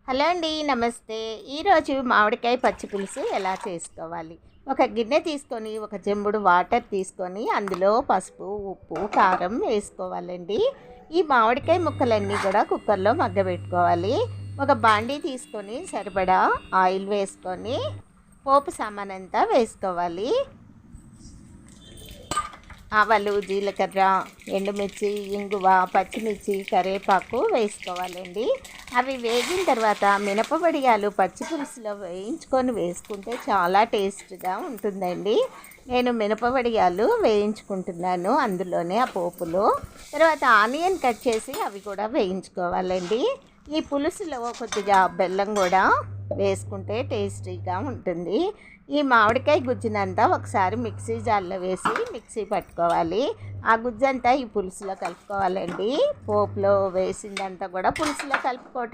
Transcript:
Hello అండి, నమస్తే. ఈరోజు మామిడికాయ పచ్చి పులుసు ఎలా చేసుకోవాలి? ఒక గిన్నె తీసుకొని ఒక చెంబుడు వాటర్ తీసుకొని అందులో పసుపు, ఉప్పు, కారం వేసుకోవాలండి. ఈ మామిడికాయ ముక్కలన్నీ కూడా కుక్కర్లో మగ్గబెట్టుకోవాలి. ఒక బాండీ తీసుకొని సరిపడా ఆయిల్ వేసుకొని పోపు సామానంతా వేసుకోవాలి. ఆవాలు, జీలకర్ర, ఎండుమిర్చి, ఇంగువ, పచ్చిమిర్చి, కరివేపాకు వేసుకోవాలండి. అవి వేగిన తర్వాత మినపవడియాలు పచ్చి పులుసులో వేయించుకొని వేసుకుంటే చాలా టేస్ట్గా ఉంటుందండి. నేను మినపవడియాలు వేయించుకుంటున్నాను అందులోనే ఆ పోపులో. తర్వాత ఆనియన్ కట్ చేసి అవి కూడా వేయించుకోవాలండి. ఈ పులుసులో కొద్దిగా బెల్లం కూడా వేసుకుంటే టేస్టీగా ఉంటుంది. ఈ మామిడికాయ గుజ్జునంతా ఒకసారి మిక్సీ జార్లో వేసి మిక్సీ పట్టుకోవాలి. ఆ గుజ్జంతా ఈ పులుసులో కలుపుకోవాలండి. పోపులో వేసిందంతా కూడా పులుసులో కలుపుకోవటం